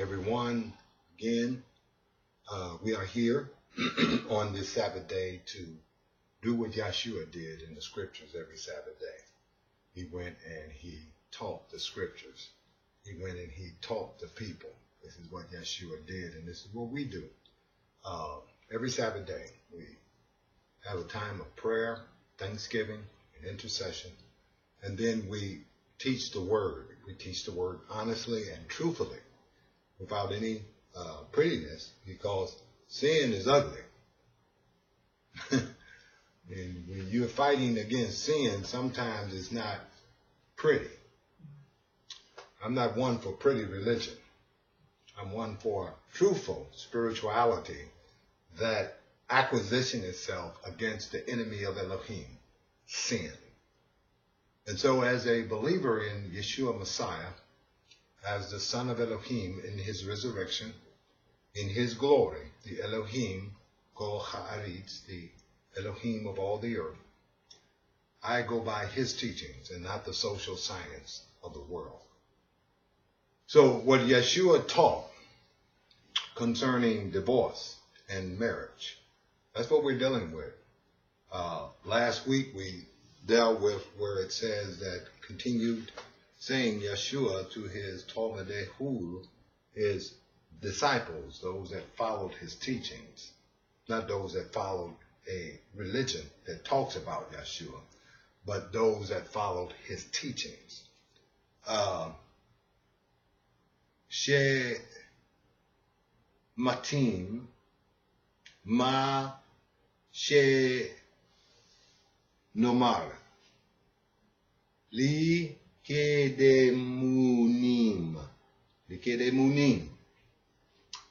everyone. Again, we are here on this Sabbath day to do what Yeshua did in the scriptures every Sabbath day. He went and he taught the scriptures. He went and he taught the people. This is what Yeshua did, and this is what we do. Every Sabbath day, we have a time of prayer, thanksgiving, and intercession, and then we teach the word. We teach the word honestly and truthfully, without any prettiness, because sin is ugly. And when you're fighting against sin, sometimes it's not pretty. I'm not one for pretty religion. I'm one for truthful spirituality that acquisition itself against the enemy of Elohim, sin. And so as a believer in Yeshua Messiah, as the Son of Elohim in his resurrection, in his glory, the Elohim, Kol Haaretz, the Elohim of all the earth, I go by his teachings and not the social science of the world. So what Yeshua taught concerning divorce and marriage, that's what we're dealing with. Last week we dealt with where it says that continued saying Yeshua to his Talmidei Hul, his disciples, those that followed his teachings, not those that followed a religion that talks about Yeshua, but those that followed his teachings. She matim ma she nomar li kedemunim,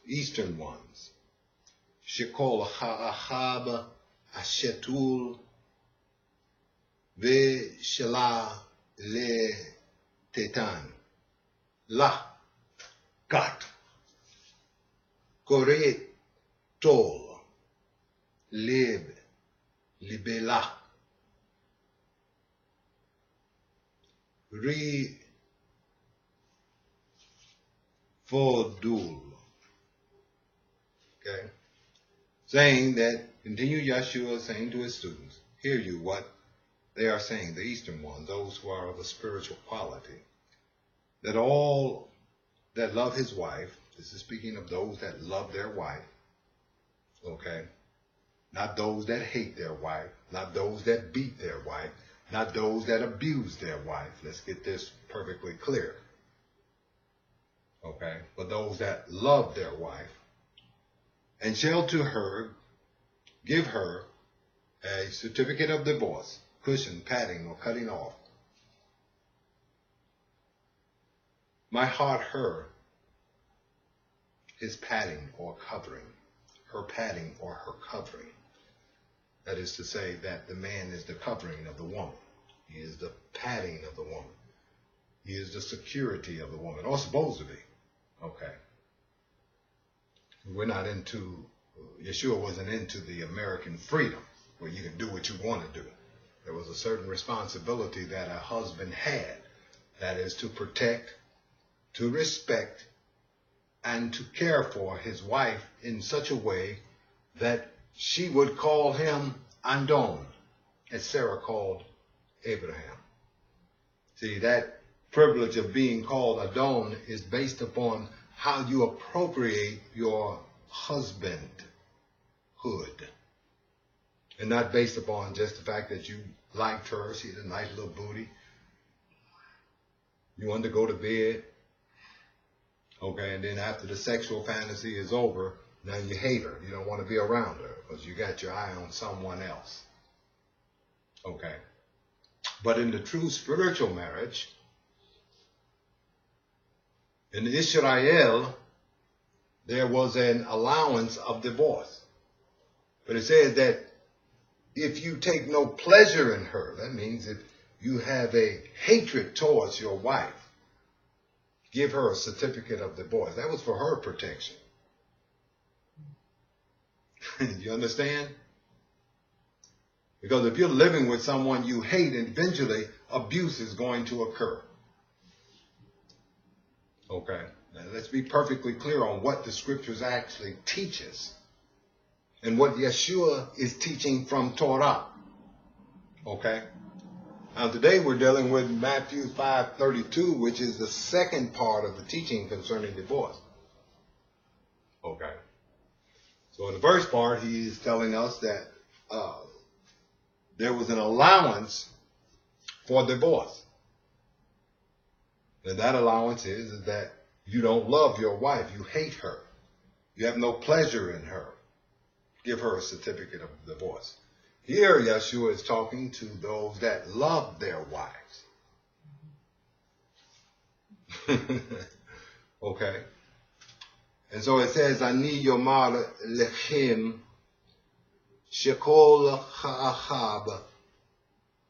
Eastern ones. Shekol ha'achab ashetul ve shela le tetan la gat koret tol leb libela ri fodul. Okay, saying that, continue Yeshua saying to his students, hear you what they are saying, the Eastern ones, those who are of a spiritual quality, that all that love his wife, this is speaking of those that love their wife, okay, not those that hate their wife, not those that beat their wife, not those that abuse their wife. Let's get this perfectly clear. Okay, but those that love their wife, and shall to her give her a certificate of divorce, cushion, padding, or cutting off. My heart, her, his padding or covering, her padding or her covering. That is to say that the man is the covering of the woman. He is the padding of the woman. He is the security of the woman, or supposed to be. Okay. We're not into, Yeshua wasn't into the American freedom where you can do what you want to do. There was a certain responsibility that a husband had, that is to protect, to respect, and to care for his wife in such a way that she would call him Andon, as Sarah called Abraham. See, that privilege of being called Adon is based upon how you appropriate your husbandhood, and not based upon just the fact that you liked her, she had a nice little booty, you wanted to go to bed, okay, and then after the sexual fantasy is over, now you hate her, you don't want to be around her because you got your eye on someone else. Okay, but in the true spiritual marriage, in Israel, there was an allowance of divorce. But it says that if you take no pleasure in her, that means if you have a hatred towards your wife, give her a certificate of divorce. That was for her protection. You understand? Because if you're living with someone you hate, eventually abuse is going to occur. Okay. Now, let's be perfectly clear on what the scriptures actually teach us and what Yeshua is teaching from Torah. Okay? Now today we're dealing with Matthew 5:32, which is the second part of the teaching concerning divorce. Okay? So in the first part, he is telling us that there was an allowance for divorce. And that allowance is that you don't love your wife. You hate her. You have no pleasure in her. Give her a certificate of divorce. Here, Yeshua is talking to those that love their wives. Okay? And so it says, Ani yomar lechem shekol ha'achab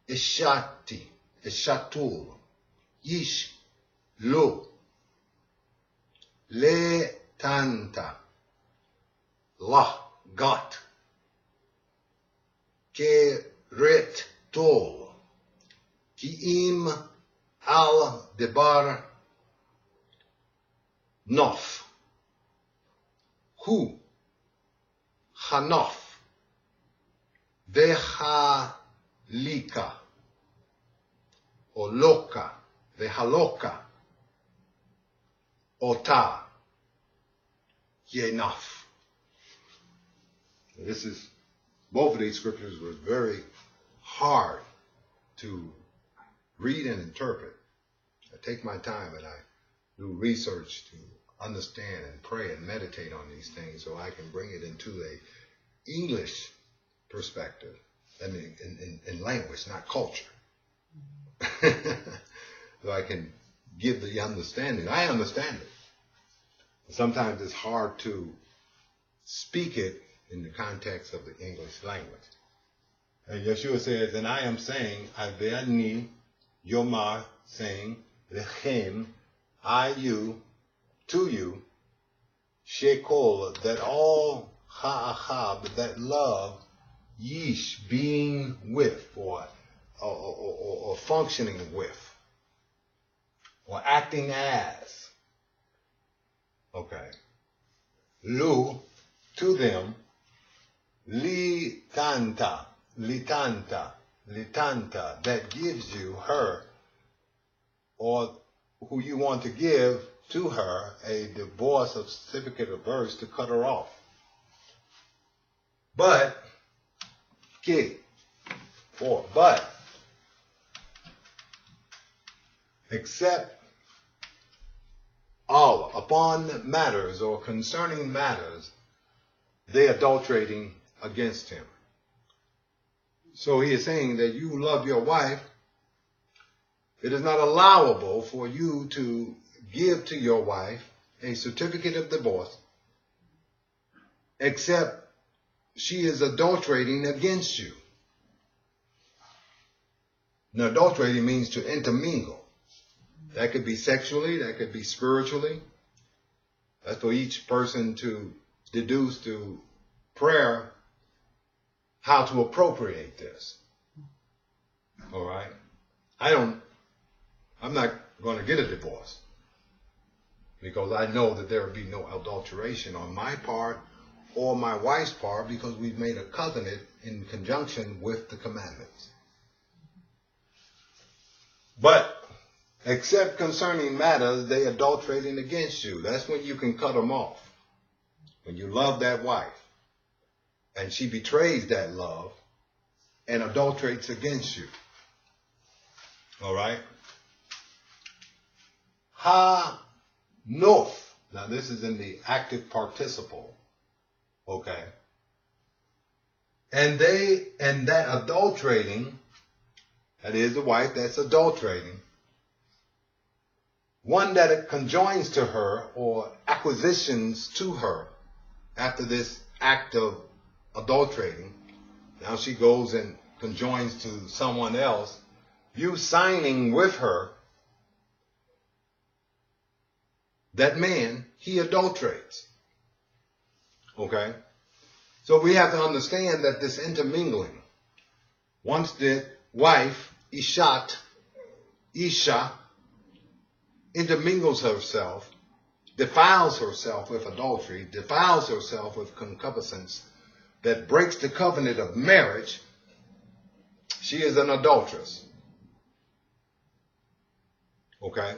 eshatul yish lo le tanta lah gat ke ret tol ki im al debar nof hu hanof vehalika o loka vehaloka ota yenaf. Both of these scriptures were very hard to read and interpret. I take my time and I do research to understand and pray and meditate on these things so I can bring it into a English perspective. I mean, in language, not culture. So I can give the understanding. I understand it. Sometimes it's hard to speak it in the context of the English language. And Yeshua says, and I am saying, Aveni Yomar, saying, Lechem, you, to you, Shekol, that all ha'achab, that love, yish, being with, or functioning with, or acting as. Okay. Lu, to them, litanta, that gives you her, or who you want to give to her a divorce or certificate of divorce to cut her off. But, except all upon matters or concerning matters, they adulterating against him. So he is saying that you love your wife. It is not allowable for you to give to your wife a certificate of divorce except she is adulterating against you. Now, adulterating means to intermingle. That could be sexually, that could be spiritually. That's for each person to deduce through prayer how to appropriate this. All right? I'm not going to get a divorce because I know that there will be no adulteration on my part or my wife's part because we've made a covenant in conjunction with the commandments. But except concerning matters, they adulterating against you. That's when you can cut them off. When you love that wife and she betrays that love and adulterates against you. All right? Ha-nof. Now this is in the active participle. Okay? And that adulterating, that is the wife that's adulterating, one that conjoins to her or acquisitions to her after this act of adulterating. Now she goes and conjoins to someone else. You signing with her, that man, he adulterates. Okay? So we have to understand that this intermingling, once the wife, Isha, intermingles herself, defiles herself with adultery, defiles herself with concupiscence, that breaks the covenant of marriage, she is an adulteress. Okay?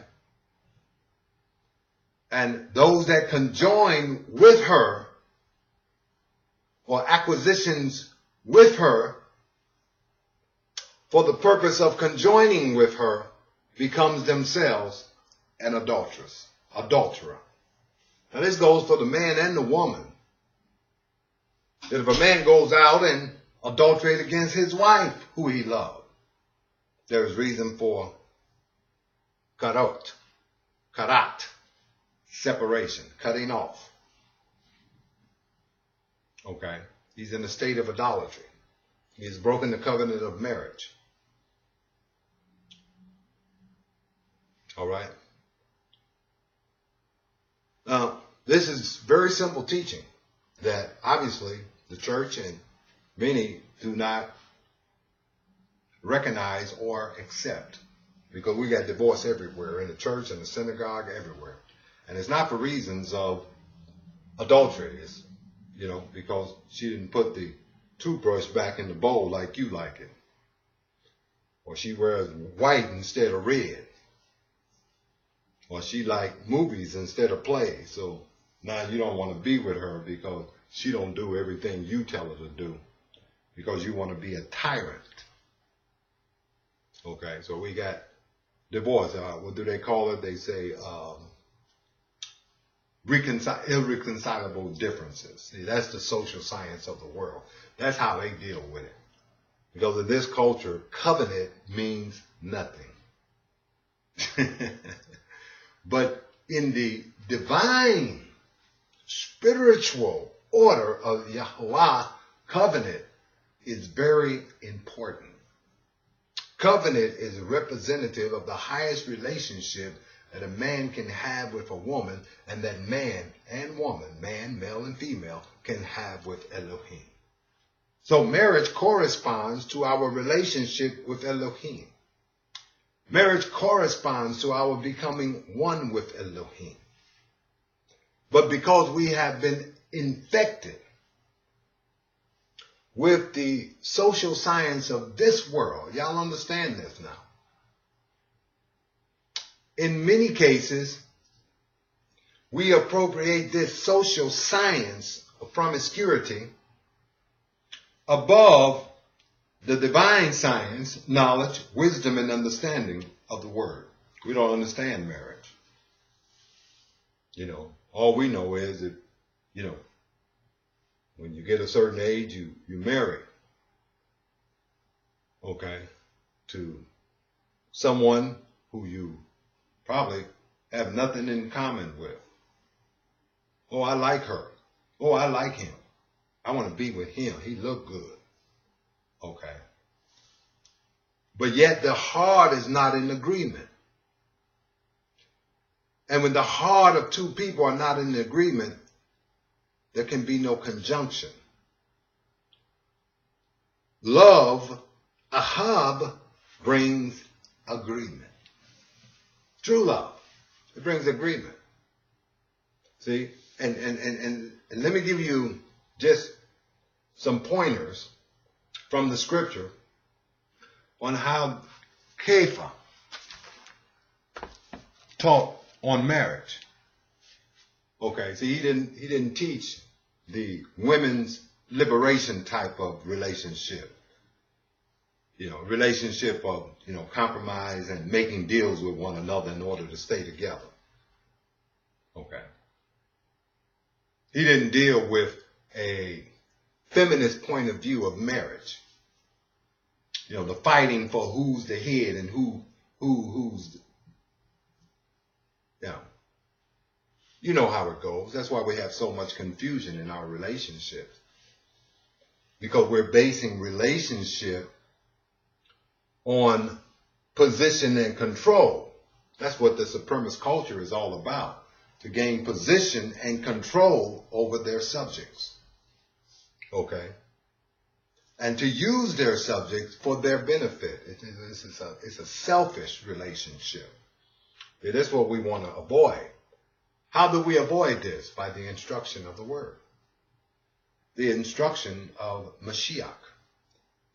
And those that conjoin with her or acquisitions with her for the purpose of conjoining with her becomes themselves an adulterer. Now this goes for the man and the woman. That if a man goes out and adulterate against his wife, who he loved, there is reason for karat, separation, cutting off. Okay? He's in a state of idolatry. He has broken the covenant of marriage. All right? Now, this is very simple teaching that obviously the church and many do not recognize or accept, because we got divorce everywhere, in the church, in the synagogue, everywhere. And it's not for reasons of adultery. It's, because she didn't put the toothbrush back in the bowl like you like it. Or she wears white instead of red. Or she like movies instead of plays. So now you don't want to be with her because she don't do everything you tell her to do. Because you want to be a tyrant. Okay, so we got divorce. What do they call it? They say irreconcilable differences. See, that's the social science of the world. That's how they deal with it. Because in this culture, covenant means nothing. But in the divine, spiritual order of Yahweh, covenant is very important. Covenant is a representative of the highest relationship that a man can have with a woman, and that man and woman, man, male and female, can have with Elohim. So marriage corresponds to our relationship with Elohim. Marriage corresponds to our becoming one with Elohim. But because we have been infected with the social science of this world, y'all understand this now. In many cases, we appropriate this social science of promiscuity above the divine science, knowledge, wisdom, and understanding of the word. We don't understand marriage. All we know is that, when you get a certain age, you marry. Okay? To someone who you probably have nothing in common with. Oh, I like her. Oh, I like him. I want to be with him. He look good. Okay. But yet the heart is not in agreement. And when the heart of two people are not in agreement, there can be no conjunction. Love, ahab, brings agreement. True love, it brings agreement. See, and let me give you just some pointers from the scripture on how Kepha taught on marriage. Okay, see, he didn't teach the women's liberation type of relationship. Relationship of, compromise and making deals with one another in order to stay together. Okay. He didn't deal with a feminist point of view of marriage. The fighting for who's the head and who's you know how it goes. That's why we have so much confusion in our relationships. Because we're basing relationship on position and control. That's what the supremacist culture is all about. To gain position and control over their subjects. Okay? And to use their subjects for their benefit. It's a selfish relationship. That's what we want to avoid. How do we avoid this? By the instruction of the word. The instruction of Mashiach.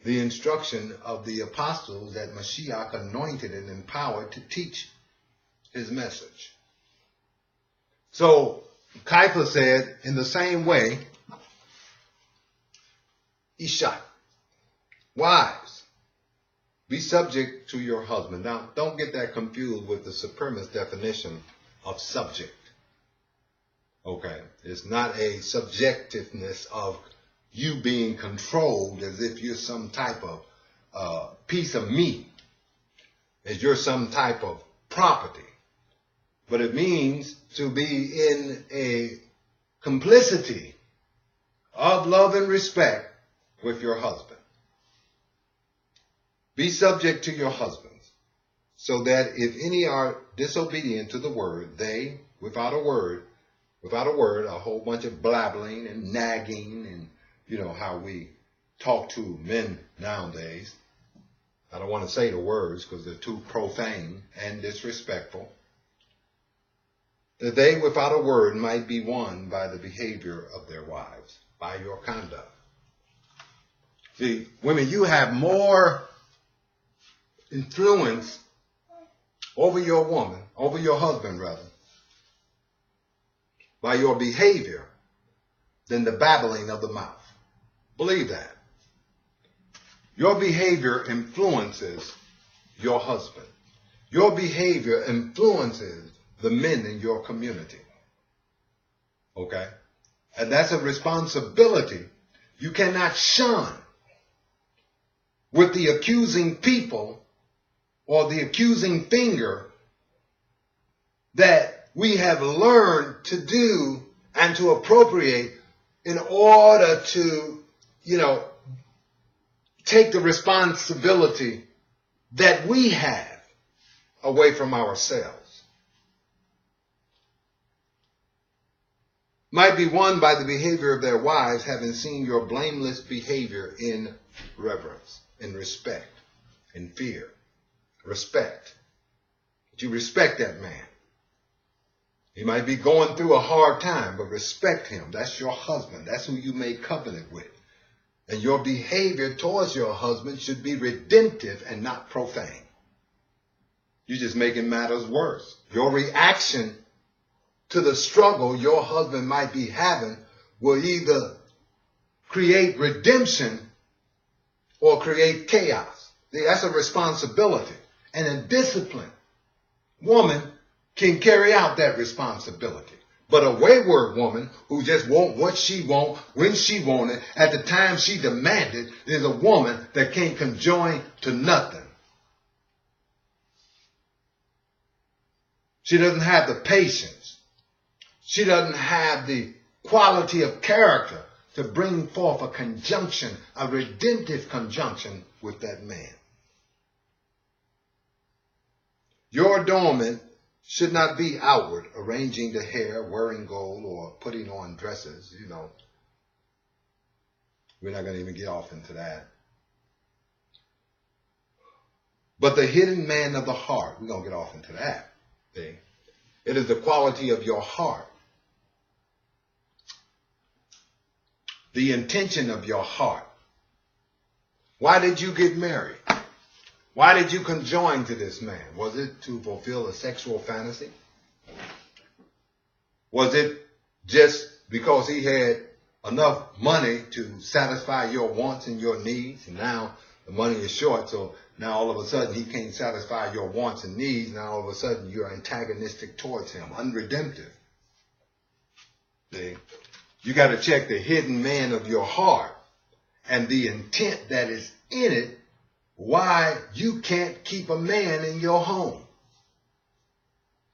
The instruction of the apostles that Mashiach anointed and empowered to teach his message. So, Kaifa said, in the same way, Isha, wives, be subject to your husband. Now, don't get that confused with the supremacist definition of subject. Okay, it's not a subjectiveness of you being controlled as if you're some type of piece of meat, as you're some type of property. But it means to be in a complicity of love and respect with your husband. Be subject to your husbands, so that if any are disobedient to the word, they, without a word, a whole bunch of blabbling and nagging, and you know how we talk to men nowadays. I don't want to say the words because they're too profane and disrespectful. That they, without a word, might be won by the behavior of their wives, by your conduct. See, women, you have more influence over your woman, over your husband rather, by your behavior than the babbling of the mouth. Believe that. Your behavior influences your husband. Your behavior influences the men in your community. Okay? And that's a responsibility you cannot shun with the accusing people or the accusing finger that we have learned to do and to appropriate in order to, take the responsibility that we have away from ourselves. Might be won by the behavior of their wives, having seen your blameless behavior in reverence, in respect, in fear. Respect. That you respect that man. He might be going through a hard time, but respect him. That's your husband. That's who you made covenant with. And your behavior towards your husband should be redemptive and not profane. You're just making matters worse. Your reaction to the struggle your husband might be having will either create redemption or create chaos. See, that's a responsibility. And a disciplined woman can carry out that responsibility. But a wayward woman who just want what she want, when she want it, at the time she demanded, is a woman that can't conjoin to nothing. She doesn't have the patience. She doesn't have the quality of character to bring forth a conjunction, a redemptive conjunction with that man. Your adornment should not be outward, arranging the hair, wearing gold, or putting on dresses, We're not going to even get off into that. But the hidden man of the heart, we're going to get off into that. See? It is the quality of your heart. The intention of your heart. Why did you get married? Why did you conjoin to this man? Was it to fulfill a sexual fantasy? Was it just because he had enough money to satisfy your wants and your needs? And now the money is short, so now all of a sudden he can't satisfy your wants and needs. Now all of a sudden you're antagonistic towards him, unredemptive. See? You got to check the hidden man of your heart and the intent that is in it. Why you can't keep a man in your home.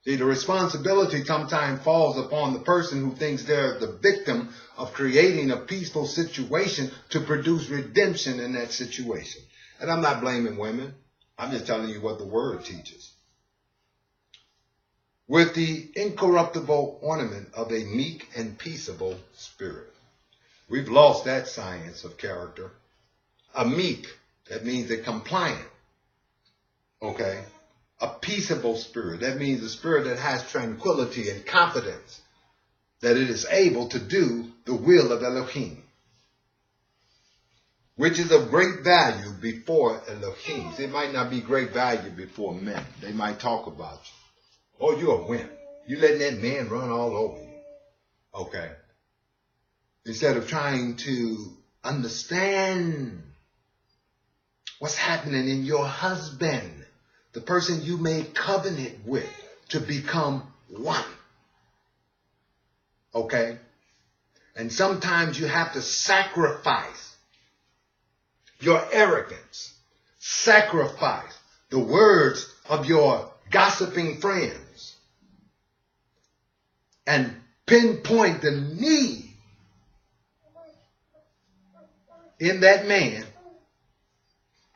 See, the responsibility sometimes falls upon the person who thinks they're the victim of creating a peaceful situation to produce redemption in that situation. And I'm not blaming women. I'm just telling you what the word teaches. With the incorruptible ornament of a meek and peaceable spirit. We've lost that science of character. A meek. That means a compliant, okay? a peaceable spirit. That means a spirit that has tranquility and confidence that it is able to do the will of Elohim, which is of great value before Elohim. It might not be great value before men. They might talk about you. Oh, you're a wimp. You letting that man run all over you. Okay. Instead of trying to understand what's happening in your husband, the person you made covenant with, to become one. Okay? And sometimes you have to sacrifice your arrogance, sacrifice the words of your gossiping friends, and pinpoint the need in that man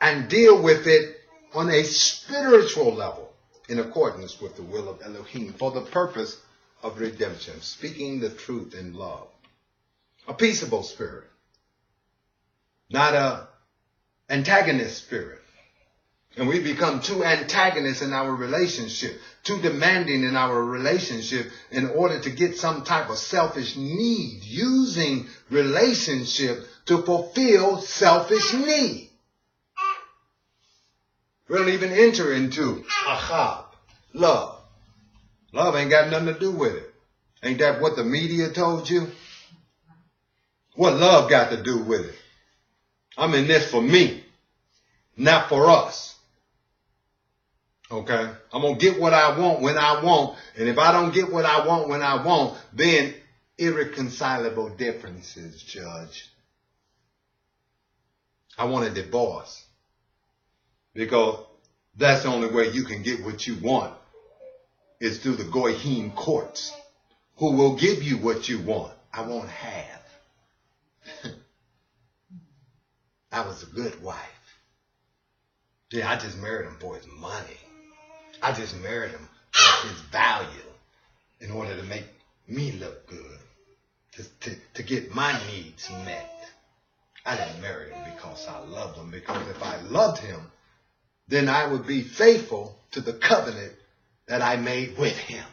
and deal with it on a spiritual level in accordance with the will of Elohim for the purpose of redemption, speaking the truth in love. A peaceable spirit, not a antagonist spirit. And we become too antagonists in our relationship, too demanding in our relationship in order to get some type of selfish need, using relationship to fulfill selfish need. We don't even enter into ahab, love. Love ain't got nothing to do with it. Ain't that what the media told you? What love got to do with it? I'm in this for me, not for us. Okay? I'm going to get what I want when I want. And if I don't get what I want when I want, then irreconcilable differences, Judge. I want a divorce. Because that's the only way you can get what you want, is through the Goyim courts, who will give you what you want. I won't have. I was a good wife. Yeah, I just married him for his money. I just married him for his value in order to make me look good, to get my needs met. I didn't marry him because I loved him, because if I loved him, then I would be faithful to the covenant that I made with him.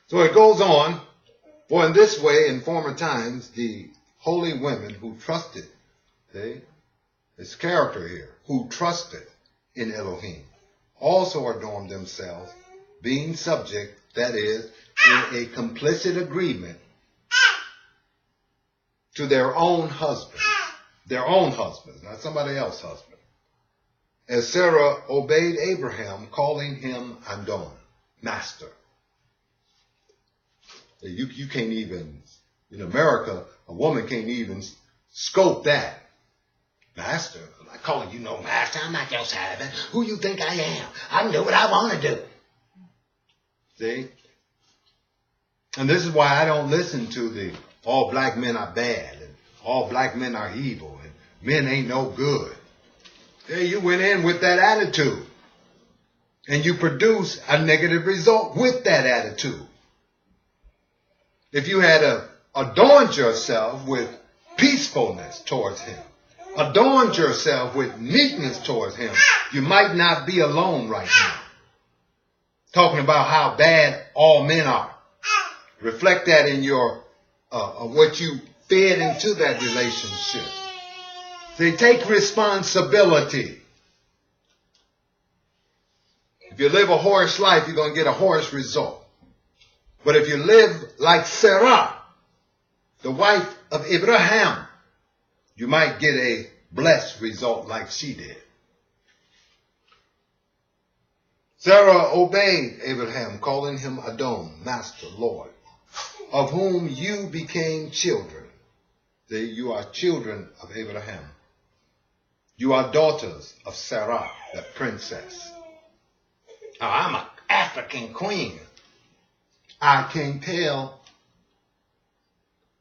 So it goes on, for in this way, in former times, the holy women who trusted, this character here, who trusted in Elohim, also adorned themselves, being subject, that is, in a complicit agreement to their own husbands, not somebody else's husband. As Sarah obeyed Abraham, calling him Adon, master. You can't even, in America, a woman can't even scope that. Master, I'm not calling you no master. I'm not your servant. Who you think I am? I can do what I want to do. See? And this is why I don't listen to the all black men are bad and all black men are evil and men ain't no good. Yeah, you went in with that attitude and you produce a negative result with that attitude. If you had adorned yourself with peacefulness towards him, adorned yourself with meekness towards him, you might not be alone right now. Talking about how bad all men are. Reflect that in your what you fed into that relationship. They take responsibility. If you live a whorish life, you're going to get a whorish result. But if you live like Sarah, the wife of Abraham, you might get a blessed result like she did. Sarah obeyed Abraham, calling him Adon, master, Lord, of whom you became children. You are children of Abraham. You are daughters of Sarah, the princess. Now, I'm an African queen. I can't tell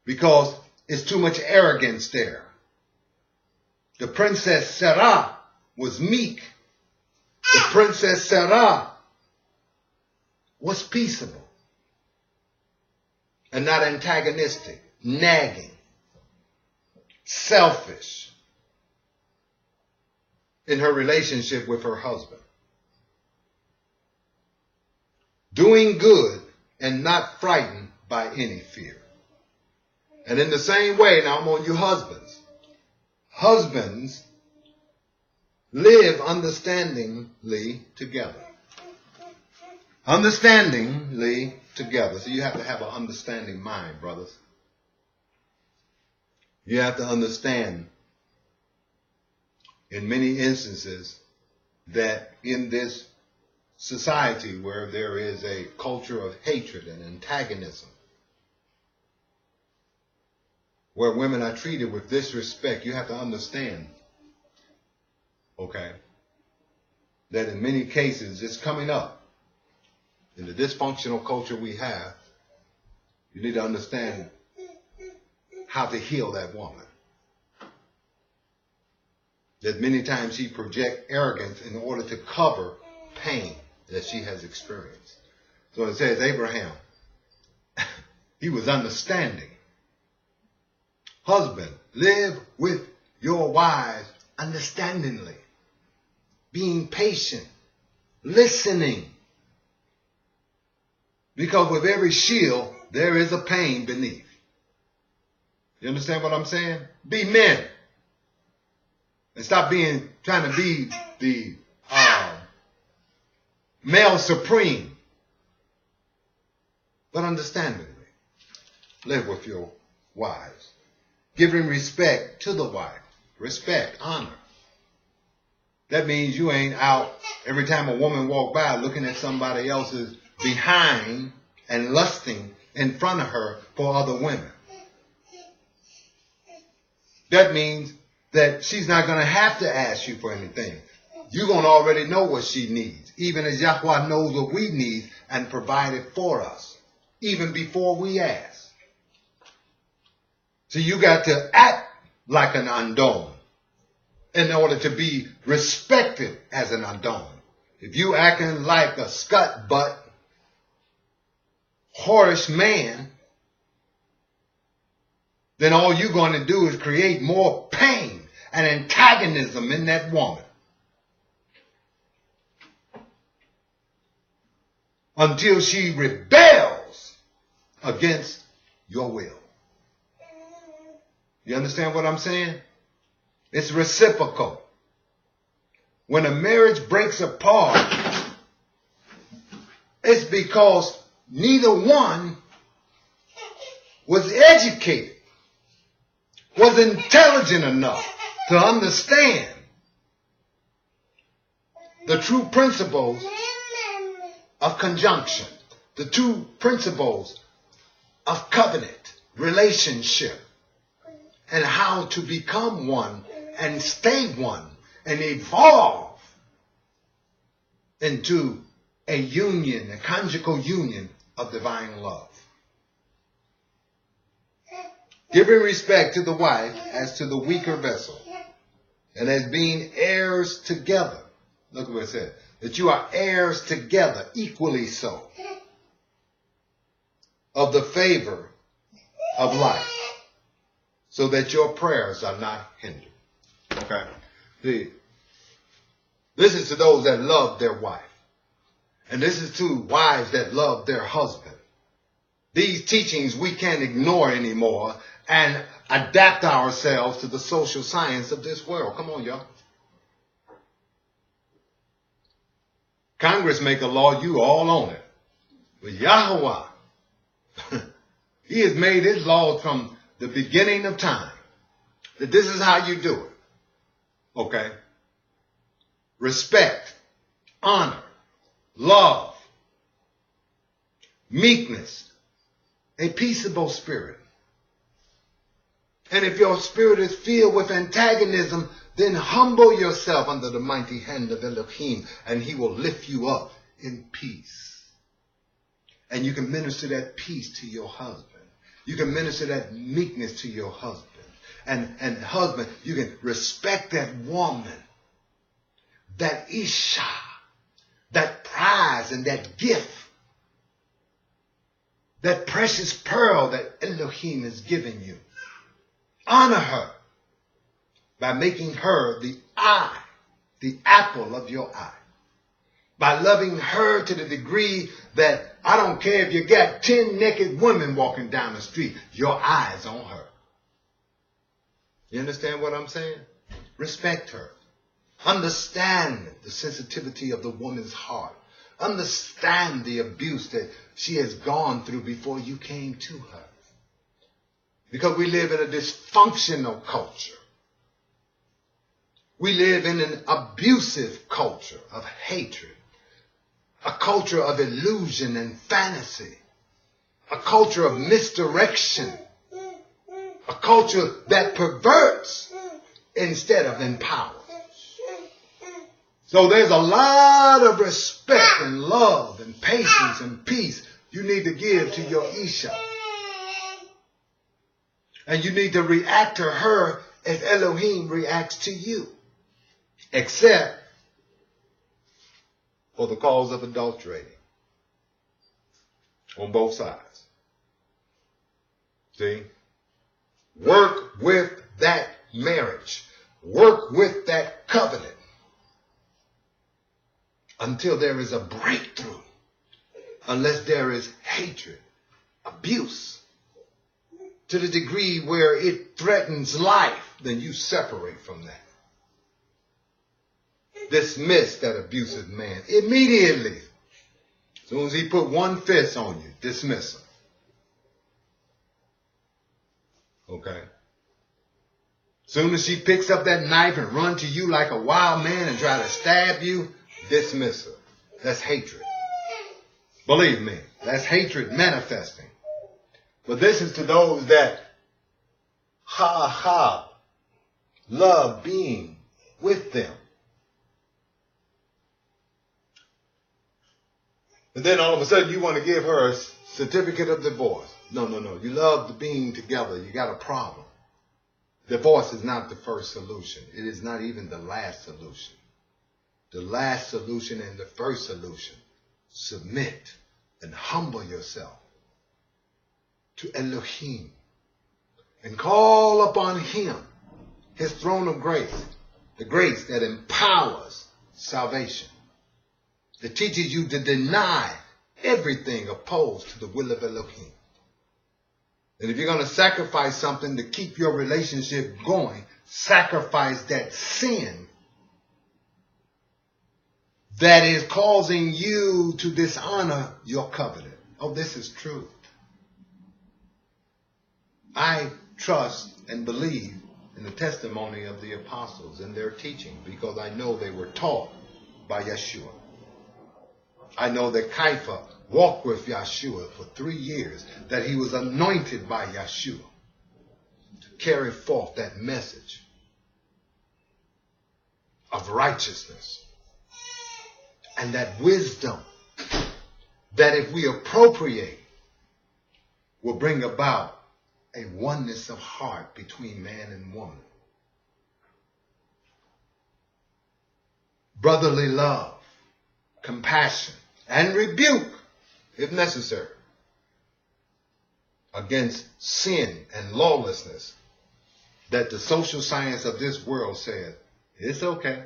because it's too much arrogance there. The princess Sarah was meek. The princess Sarah was peaceable and not antagonistic, nagging, selfish. in her relationship with her husband. Doing good and not frightened by any fear. And in the same way, now I'm on you husbands. Husbands, live understandingly together. Understandingly together. So you have to have an understanding mind, brothers. You have to understand in many instances that in this society where there is a culture of hatred and antagonism, where women are treated with disrespect, you have to understand, okay, that in many cases it's coming up. In the dysfunctional culture we have, you need to understand how to heal that woman. That many times she projects arrogance in order to cover pain that she has experienced. So it says Abraham, he was understanding. Husband, live with your wives understandingly, being patient, listening. Because with every shield, there is a pain beneath. You understand what I'm saying? Be men. And stop trying to be the male supreme. But understandingly, live with your wives. Giving respect to the wife. Respect, honor. That means you ain't out every time a woman walk by looking at somebody else's behind and lusting in front of her for other women. That means that she's not going to have to ask you for anything. You're going to already know what she needs, even as Yahweh knows what we need and provided for us, even before we ask. So you got to act like an Adon in order to be respected as an Adon. If you acting like a scut butt, whorish man, then all you're going to do is create more pain and antagonism in that woman. Until she rebels against your will. You understand what I'm saying? It's reciprocal. When a marriage breaks apart, it's because neither one was educated, was intelligent enough to understand the true principles of conjunction, the two principles of covenant, relationship, and how to become one and stay one and evolve into a union, a conjugal union of divine love. Giving respect to the wife as to the weaker vessel and as being heirs together. Look what it says. That you are heirs together, equally so, of the favor of life, so that your prayers are not hindered. Okay? This is to those that love their wife. And this is to wives that love their husband. These teachings we can't ignore anymore and adapt ourselves to the social science of this world. Come on, y'all. Congress make a law, you all on it. But Yahweh, he has made his laws from the beginning of time. That this is how you do it. Okay? Respect, honor, love, meekness, a peaceable spirit. And if your spirit is filled with antagonism, then humble yourself under the mighty hand of Elohim, and he will lift you up in peace. And you can minister that peace to your husband. You can minister that meekness to your husband. And husband, you can respect that woman, that Isha, that prize and that gift, that precious pearl that Elohim has given you. Honor her by making her the eye, the apple of your eye. By loving her to the degree that I don't care if you got 10 naked women walking down the street, your eyes on her. You understand what I'm saying? Respect her. Understand the sensitivity of the woman's heart. Understand the abuse that she has gone through before you came to her. Because we live in a dysfunctional culture. We live in an abusive culture of hatred. A culture of illusion and fantasy. A culture of misdirection. A culture that perverts instead of empowers. So there's a lot of respect and love and patience and peace you need to give to your Isha. And you need to react to her as Elohim reacts to you. Except for the cause of adulterating on both sides. See? Work with that marriage. Work with that covenant until there is a breakthrough. Unless there is hatred, abuse, to the degree where it threatens life, then you separate from that. Dismiss that abusive man immediately. As soon as he put one fist on you, dismiss him. Okay? As soon as she picks up that knife and runs to you like a wild man and try to stab you, dismiss her. That's hatred. Believe me, that's hatred manifesting. But this is to those that love being with them. And then all of a sudden you want to give her a certificate of divorce. No. You love the being together. You got a problem. Divorce is not the first solution. It is not even the last solution. The last solution and the first solution. Submit and humble yourself to Elohim and call upon him, his throne of grace, the grace that empowers salvation, that teaches you to deny everything opposed to the will of Elohim. And if you're going to sacrifice something to keep your relationship going, sacrifice that sin that is causing you to dishonor your covenant. Oh, this is true. I trust and believe in the testimony of the apostles and their teaching because I know they were taught by Yeshua. I know that Kepha walked with Yeshua for 3 years, that he was anointed by Yeshua to carry forth that message of righteousness and that wisdom that if we appropriate will bring about a oneness of heart between man and woman. Brotherly love, compassion, and rebuke, if necessary, against sin and lawlessness that the social science of this world says, it's okay.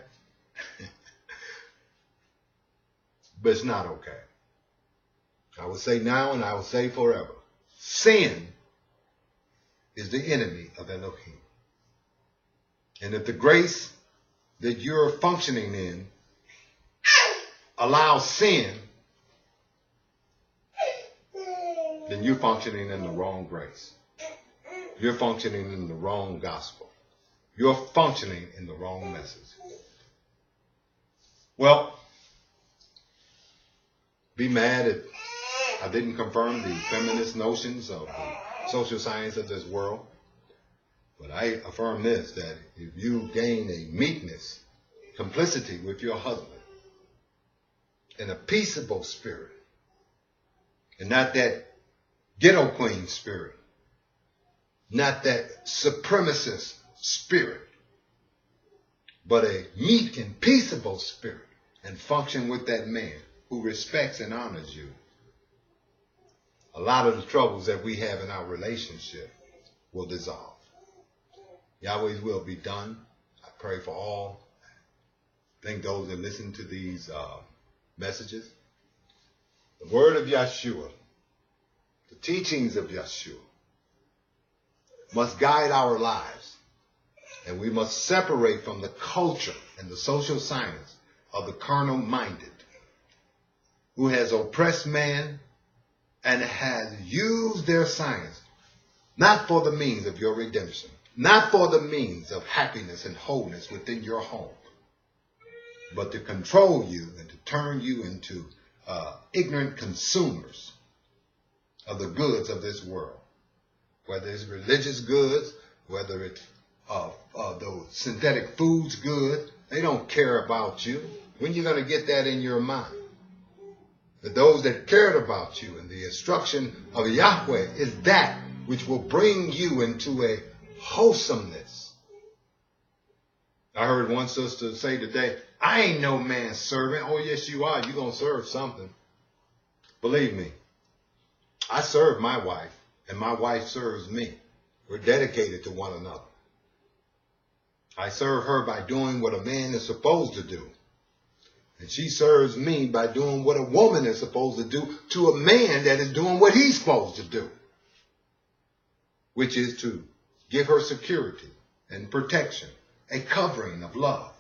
But it's not okay. I will say now and I will say forever. Sin is the enemy of Elohim. And if the grace that you're functioning in allows sin, then you're functioning in the wrong grace. You're functioning in the wrong gospel. You're functioning in the wrong message. Well, be mad if I didn't confirm the feminist notions of the social science of this world. But I affirm this, that if you gain a meekness, complicity with your husband, and a peaceable spirit, and not that ghetto queen spirit, not that supremacist spirit, but a meek and peaceable spirit, and function with that man who respects and honors you, a lot of the troubles that we have in our relationship will dissolve. Yahweh's will be done. I pray for all I think those that listen to these messages, the word of Yeshua, the teachings of Yeshua must guide our lives. And we must separate from the culture and the social science of the carnal-minded, who has oppressed man and has used their science not for the means of your redemption, not for the means of happiness and wholeness within your home, but to control you and to turn you into ignorant consumers of the goods of this world, whether it's religious goods, whether it's those synthetic foods good. They don't care about you. When are you going to get that in your mind? But those that cared about you and the instruction of Yahweh is that which will bring you into a wholesomeness. I heard one sister say today, I ain't no man's servant. Oh, yes, you are. You're going to serve something. Believe me, I serve my wife, and my wife serves me. We're dedicated to one another. I serve her by doing what a man is supposed to do. And she serves me by doing what a woman is supposed to do to a man that is doing what he's supposed to do, which is to give her security and protection, a covering of love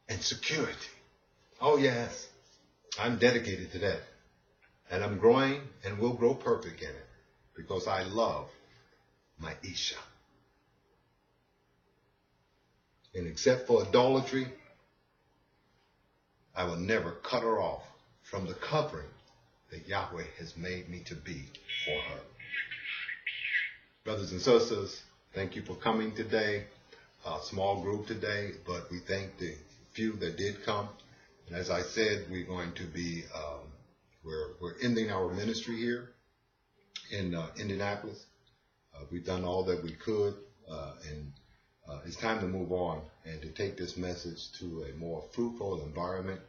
and security. Oh, yes, I'm dedicated to that. And I'm growing and will grow perfect in it because I love my Isha. And except for idolatry, I will never cut her off from the covering that Yahweh has made me to be for her. Brothers and sisters, thank you for coming today. A small group today, but we thank the few that did come. And as I said, we're going to be, we're ending our ministry here in Indianapolis. We've done all that we could, and it's time to move on and to take this message to a more fruitful environment.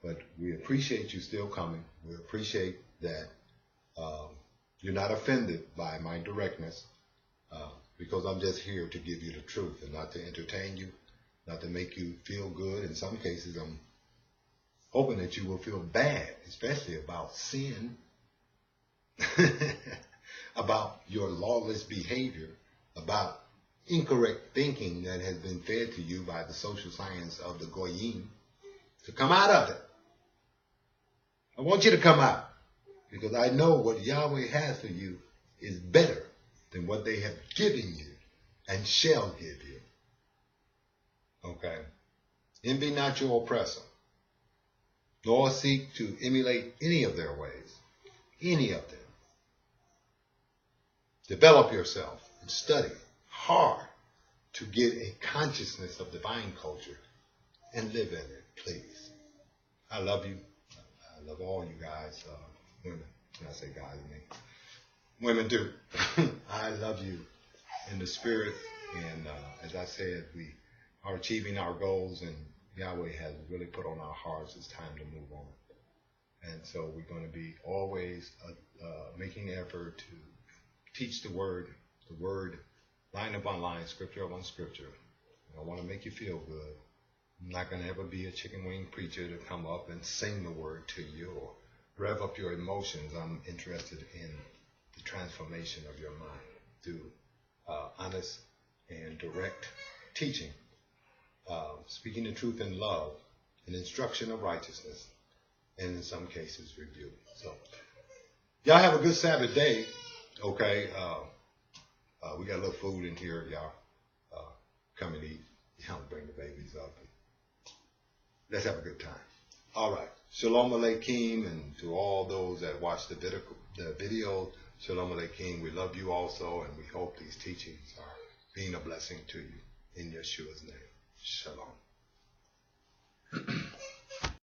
But we appreciate you still coming. We appreciate that you're not offended by my directness, because I'm just here to give you the truth and not to entertain you, not to make you feel good. In some cases, I'm hoping that you will feel bad, especially about sin, about your lawless behavior, about incorrect thinking that has been fed to you by the social science of the Goyim, to come out of it. I want you to come out, because I know what Yahweh has for you is better than what they have given you and shall give you. Okay? Envy not your oppressor, nor seek to emulate any of their ways, any of them. Develop yourself and study hard to get a consciousness of divine culture and live in it, please. I love you. I love all you guys, women. When I say guys, I mean women too. I love you in the spirit. And as I said, we are achieving our goals, and Yahweh has really put on our hearts it's time to move on. And so we're going to be always making effort to teach the word line upon line, scripture upon scripture. I want to make you feel good. I'm not going to ever be a chicken wing preacher to come up and sing the word to you or rev up your emotions. I'm interested in the transformation of your mind through honest and direct teaching, speaking the truth in love, and instruction of righteousness, and in some cases rebuke. So y'all have a good Sabbath day. Okay, we got a little food in here. Y'all come and eat. Y'all bring the babies up. Let's have a good time. All right. Shalom Aleichem, and to all those that watch the video, Shalom Aleichem. We love you also, and we hope these teachings are being a blessing to you. In Yeshua's name. Shalom.